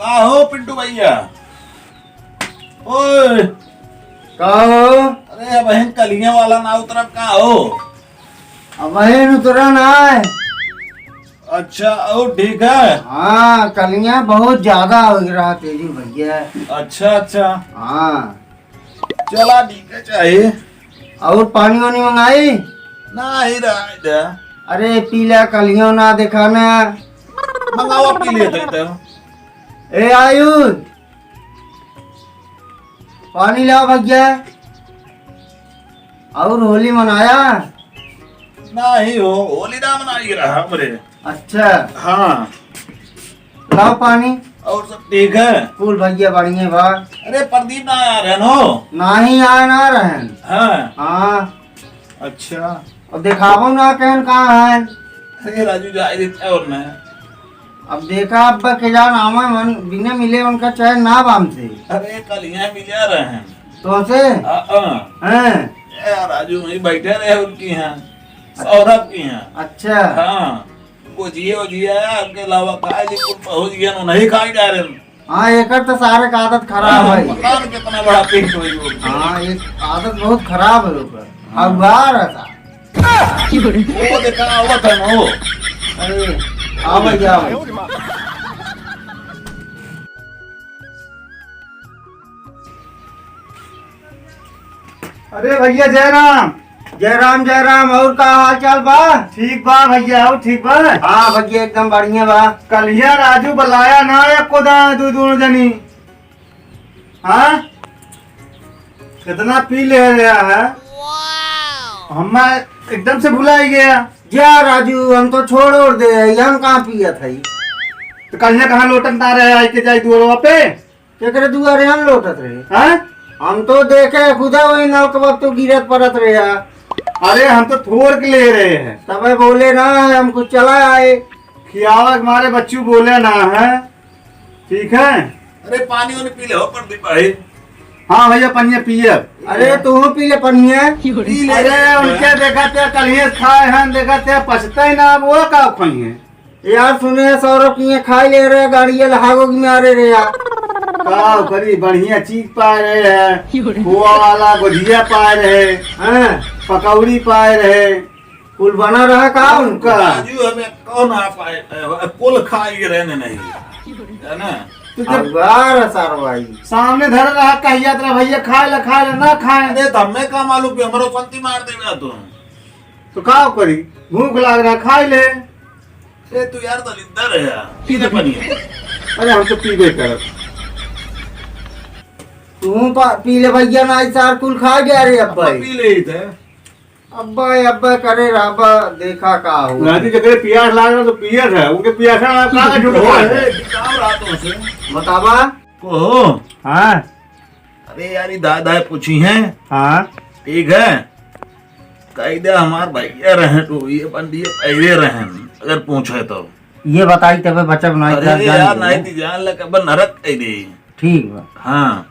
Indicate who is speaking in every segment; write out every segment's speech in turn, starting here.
Speaker 1: का हो पिंटू भैया। ओए
Speaker 2: का हो?
Speaker 1: अरे बहन कलिया वाला ना उतरा का हो।
Speaker 2: अब वही उतरा ना है।
Speaker 1: अच्छा और ठीक है।
Speaker 2: हाँ कलियां बहुत ज्यादा हो रहा तेजी भैया।
Speaker 1: अच्छा अच्छा
Speaker 2: हाँ
Speaker 1: चला ठीक है चाहिए।
Speaker 2: और पानी वानी मंगाई?
Speaker 1: ना ही रहा इधर।
Speaker 2: अरे पीला कलियों ना दिखाना।
Speaker 1: मंगावा पी लिए थे तो।
Speaker 2: ए आयुष पानी लाओ भैया। और होली मनाया?
Speaker 1: ना ही हो होली ना मनाई रहा हमरे।
Speaker 2: अच्छा
Speaker 1: हाँ
Speaker 2: लाओ पानी।
Speaker 1: और सब ठीक है।
Speaker 2: फूल भैया बढ़िया बा।
Speaker 1: अरे प्रदीप ना आ रहे हो।
Speaker 2: ना ही आए ना रहन।
Speaker 1: हाँ
Speaker 2: हाँ
Speaker 1: अच्छा।
Speaker 2: अब दिखावो ना कहन कहाँ है।
Speaker 1: अरे राजू जाए देते और मैं।
Speaker 2: अब देखा अब के जान आवा मन बिना मिले उनका चाहे ना बाम से
Speaker 1: अरे कल यहाँ मिले रहे हैं।
Speaker 2: तो से हैं।
Speaker 1: यार राजू वहीं बैठे रहे उनकी यहाँ सौरभ की यहाँ।
Speaker 2: अच्छा
Speaker 1: हाँ वो जिए आपके अलावा खाए जी कुछ पहुंच गया ना नहीं खाई जा रहे।
Speaker 2: हाँ एक तो सारे का आदत खराब है।
Speaker 1: पता नहीं कितना बड़ा पेट हुई वो।
Speaker 2: हाँ एक आदत बहुत खराब है ऊपर। अब बाहर था
Speaker 1: वो देखा हुआ था ना वो।
Speaker 2: अरे आओ भैया आओ।
Speaker 3: अरे भैया जयराम।
Speaker 2: जय राम और का हाल चाल बा?
Speaker 3: ठीक बा भैया और ठीक बा।
Speaker 2: हाँ भैया एकदम बढ़िया बा।
Speaker 3: कलिया राजू बुलाया ना एको दोनों जनी। हाँ कितना पी ले रहा है। हम एकदम से भुला ही गया।
Speaker 2: जा राजू हम तो छोड़ और दे हम कहाँ पिया था।
Speaker 3: तो कलिया कहाँ लोटकता रहे आई के जाई दुआरवा पे।
Speaker 2: केकरे दुआरे हम लोटत रहे।
Speaker 3: हाँ
Speaker 2: हम तो देखे खुदा वही नल के वक्त तो गिरत पड़त रहे।
Speaker 3: अरे हम तो थोड़ के ले रहे हैं।
Speaker 2: तब बोले ना हम कुछ चला आए।
Speaker 3: खियावा हमारे बच्चू बोले ना है। ठीक है।
Speaker 1: अरे पानी वानी पी ले हो प्रदीप भाई।
Speaker 3: हाँ भैया पनिया पिए।
Speaker 2: अरे तू पी ले पनिया।
Speaker 3: अरे उनके देखा थे कलिया खाए हैं देखा थे पछते ही ना वो का खोई है।
Speaker 2: यार सुने सौरभ की खाई ले रहे गाड़ी लहागो की मारे रे यार।
Speaker 3: का करी बढ़िया चीज पा रहे हैं। खोआ वाला गुजिया पा रहे हैं। पकौड़ी पाए रहे।
Speaker 2: पुल बना रहा का उनका।
Speaker 1: राजू हमें कौन आ पाए कुल खाई रहने नहीं है ना।
Speaker 3: तो जब
Speaker 2: अखबार सर भाई
Speaker 3: सामने धर रहा कहिया तेरा भैया खाए ला ना खाए।
Speaker 1: अरे हमें का मालूम कि हमारो संति मार देगा तुम।
Speaker 3: तो का करी भूख लग रहा खाए ले।
Speaker 1: ए तू यार दलिंदर है यार। पी ले पानी।
Speaker 3: अरे हम तो पीबे कर।
Speaker 2: तू पी ले भैया ना सार कुल खा गया रे अब्बा।
Speaker 1: पी ले ही थे।
Speaker 2: अब्बा करे रब्बा देखा का हो।
Speaker 3: राजी जगह प्यास लाग रहा तो पियत है उनके प्यासा का झूठ बोल रहे।
Speaker 1: काम रातों से
Speaker 2: बतावा
Speaker 1: को।
Speaker 3: हाँ
Speaker 1: अरे यार दादा पूछी हैं।
Speaker 3: हाँ
Speaker 1: ठीक है कायदा हमार भैया रहे तो ये बंदी पहले रहे अगर पूछे तो।
Speaker 2: ये बताई तबे बच्चा बनाई।
Speaker 1: अरे यार नहीं थी जान लगा बन नरक कह दे।
Speaker 2: ठीक बा।
Speaker 1: हाँ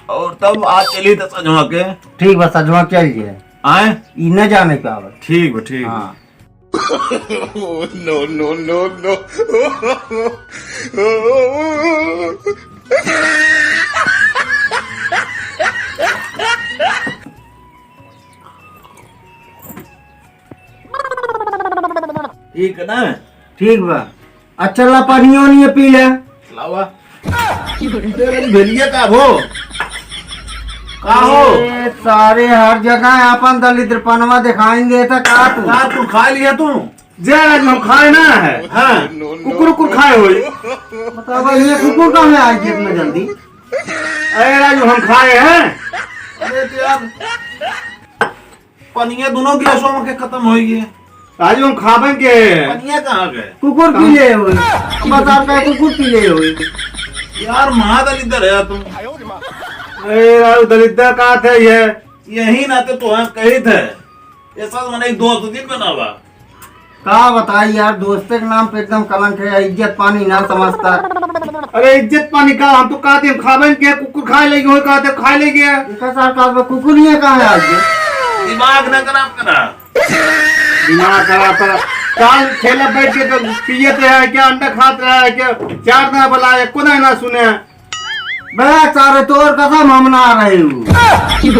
Speaker 1: और तब आज चली तो सजवा के।
Speaker 2: ठीक बा सजवा चल जाए।
Speaker 1: आए
Speaker 2: ई न जाने का बा।
Speaker 1: ठीक ठीक।
Speaker 2: हाँ
Speaker 4: no.
Speaker 1: ठीक है ना।
Speaker 2: ठीक बा। अच्छा ला पानियो नहीं पी ले।
Speaker 1: लावा तेरी भेलिया का हो का हो।
Speaker 2: ए, सारे हर जगह अपन दलित पनवा दिखाएंगे तो का तू।
Speaker 1: यार तू खा लिया तू।
Speaker 3: जय राज हम खाए ना है।
Speaker 1: हाँ
Speaker 3: कुकुर खाए हुई।
Speaker 2: बतावा ये कुकुर कहाँ है आज इतना जल्दी।
Speaker 3: अरे राजू हम खाए हैं।
Speaker 1: अरे तो यार पनिया दोनों गिलासों में के खत्म हो गए।
Speaker 3: राजू हम खाबन के।
Speaker 1: पनिया कहाँ गए।
Speaker 2: कुकुर पी ले हुई। बता का कुकुर पी ले हुई।
Speaker 1: यार महादलित है तुम।
Speaker 3: अरे राजू दलिद्र का थे ये।
Speaker 1: यही नाते तो हम कही थे ये सब मैंने एक दोस्त दिन बनावा।
Speaker 2: का बताई यार दोस्ते के नाम पे एकदम कलंक है। इज्जत पानी ना समझता।
Speaker 3: अरे इज्जत पानी का हम तो कहते हम खाबन के कुकुर खाए लेगी हो कहते खाए ले गया।
Speaker 2: कुकुर नहीं है कहाँ है आज।
Speaker 1: दिमाग न खराब करा।
Speaker 3: दिमाग खराब करा। काल ठेला बैठ के तो पियत रहा क्या, अंडा खात रहा है क्या, चार ना बुलाया को ना सुने।
Speaker 2: बे सारे तोर कसम हम ना रहे हूँ।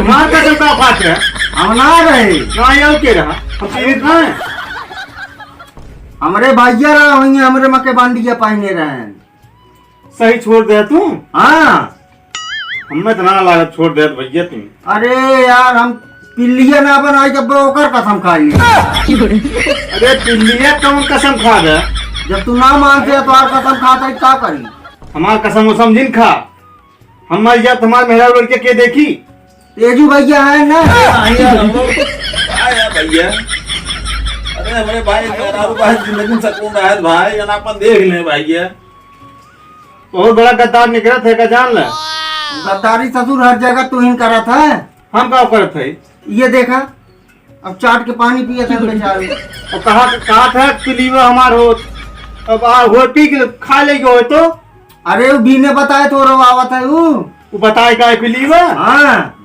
Speaker 3: मार कसम का खाते हैं
Speaker 2: हम ना रहे।
Speaker 3: ना ये के रहा हम पीड़ित ना है।
Speaker 2: हमरे भैया रहा होंगे, हमरे मके बांडिया पहने रहे।
Speaker 3: सही छोड़ दे तू।
Speaker 2: हाँ
Speaker 3: हमें तो ना लागत छोड़ दे भैया तुम।
Speaker 2: अरे यार हम पिल्लिया ना बनाई जब ओकर कसम खा ली।
Speaker 3: अरे पिल्लिया कौन कसम खा दे,
Speaker 2: जब तू ना मानते तो और कसम खाता है क्या करी।
Speaker 3: हमार कसम वो समझिन खा। हमारे जब तुम्हारे मेहरा लड़के के देखी
Speaker 2: तेजू भैया है ना।
Speaker 1: आया भैया, अरे हमारे भाई भाई जिंदगी सकून है भाई, अपन देख ले भैया।
Speaker 3: बहुत बड़ा गद्दार निकला थे का जान ले।
Speaker 2: गद्दारी ससुर हर जगह तू ही करा था।
Speaker 3: हम क्या करत थे,
Speaker 2: ये देखा अब चाट के पानी पिए थे बेचारे।
Speaker 3: और कहा था पिलीवा हमार हो, अब हो पी के खा ले हो तो।
Speaker 2: अरे वो बी ने बताया तो रो आवत है वो
Speaker 3: बताए का पिलीवा।
Speaker 2: हाँ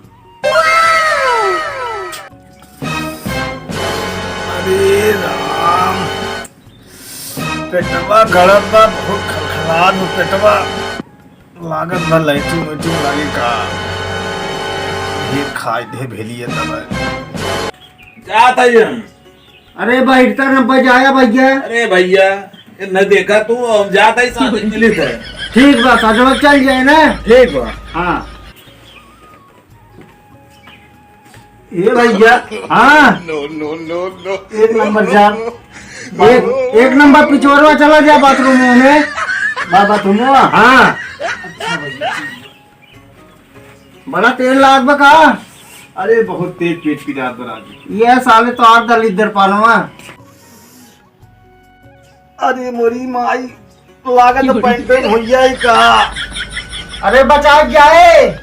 Speaker 4: अरे राम, पेटवा गड़त बा, बहुत खलखलात हो पेटवा, लागत बा लाइटिंग वाइटिंग लागे का। ये खाए दे भेलिए तब
Speaker 1: क्या था ये?
Speaker 2: अरे बैठता न बजाया भैया।
Speaker 1: अरे भैया ये न देखा तू, हम जाता ही साथ में मिले थे।
Speaker 2: ठीक बा सजवा चल जाए ना।
Speaker 4: ठीक बा।
Speaker 2: हाँ
Speaker 3: ये भैया
Speaker 2: हाँ
Speaker 3: एक नंबर जान।
Speaker 2: एक नंबर पिछोरवा चला जा बाथरूम में।
Speaker 3: बाबा तुम
Speaker 2: हाँ बड़ा तेल लाग बका।
Speaker 3: अरे बहुत तेज पेट की रात बना दी।
Speaker 2: ये साले तो आठ दल इधर पानवा।
Speaker 3: अरे मोरी माई लागत पैंट पैंट हो जाए का।
Speaker 2: अरे बचा जाए।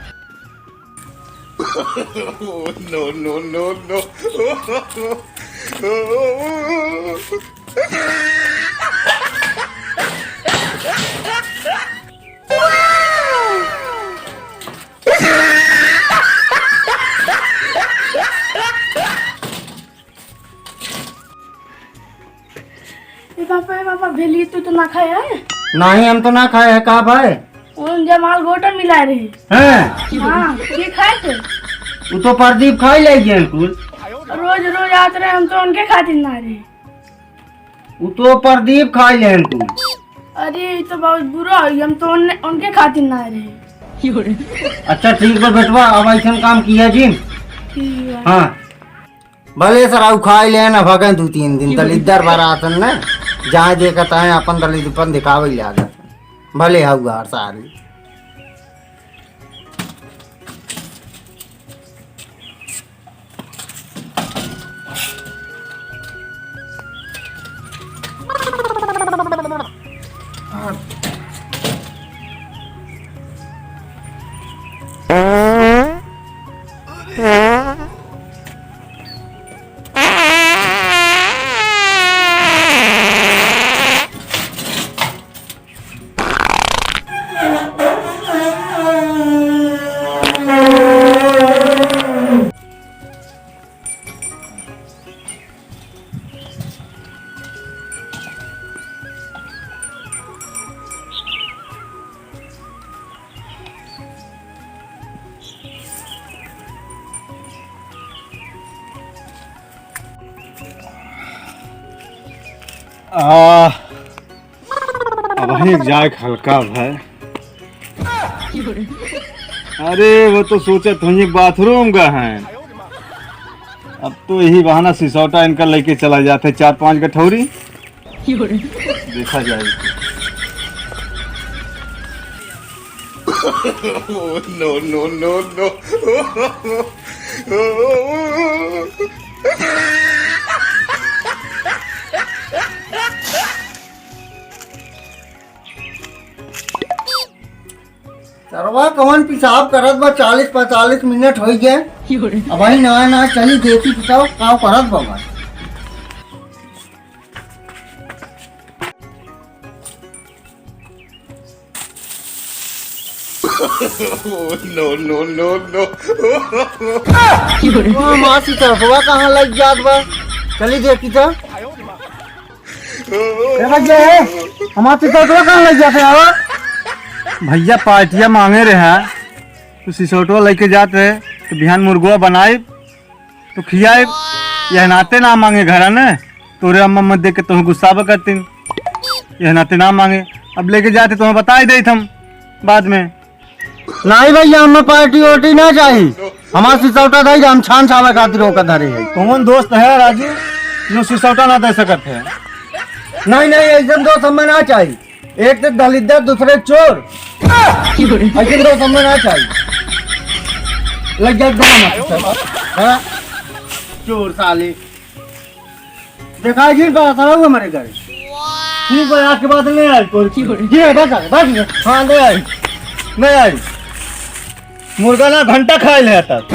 Speaker 5: पापा भेली तो ना खाया है।
Speaker 2: नहीं हम तो ना खाए है कहा भाई।
Speaker 5: उन जमाल गोटा मिला रहे
Speaker 2: हैं
Speaker 5: हाँ ये खाए थे।
Speaker 2: वो तो प्रदीप खाई ले गए कुल।
Speaker 5: रोज रोज आते रहे, हम तो उनके खातिर ना रहे।
Speaker 2: वो तो प्रदीप खाई ले कुल।
Speaker 5: अरे ये तो बहुत बुरा हुई, हम तो उनके खातिर ना रहे।
Speaker 2: अच्छा ठीक है बेटवा, अब ऐसा काम किया जी।
Speaker 5: ठीक है।
Speaker 2: हाँ भले सर आउ खाई ले ना भगे 2-3 दिन दलिदर बरातन ना जहाँ देखत है अपन दलिदपन दिखावे ले आदत भले हुआ सारी।
Speaker 3: अब एक जाए हल्का भाई। अरे वो तो सोचे तुझे बाथरूम का है, अब तो यही बहाना सिसौटा इनका लेके चला जाते 4-5 गठौरी देखा जाएगी।
Speaker 2: सरवा कौन पेशाब करत बा 40-45 मिनट हो गए। अब भाई ना चली देखी पिसाव काव करत बा। मासी तरफवा कहाँ लग जात बा, चली देखी तो।
Speaker 3: हमारे कहाँ लग जाते हैं? भैया पार्टियाँ मांगे रहे हैं तो सिसोटवा लेके जाते हैं तो बिहान मुर्गुआ बनाए तो खियाए। यह नाते ना मांगे घर ने तोरे अम्मा मत देख के तुम गुस्सा करती। यह नाते ना मांगे अब लेके जाते तुम्हें बता ही दे हम बाद में।
Speaker 2: नहीं भैया हमें पार्टी वार्टी ना चाहिए। हमारा सिसौटा दे हम छान छावे खातिर होकर धरे है।
Speaker 3: कौन दोस्त है राजू जो सिसौटा ना दे सकते है?
Speaker 2: नहीं नहीं ऐसे दोस्त हमें ना चाहिए। एक तो दलिद्दर दूसरे चोर, ऐसे दोस्त हमें ना चाहिए। लग जाए चोर साले देखा जी बात है हमारे घर। ठीक है आज के बाद नहीं आई कोई जी है बस हाँ नहीं आई
Speaker 3: मुर्गा ना घंटा खाए ले तक।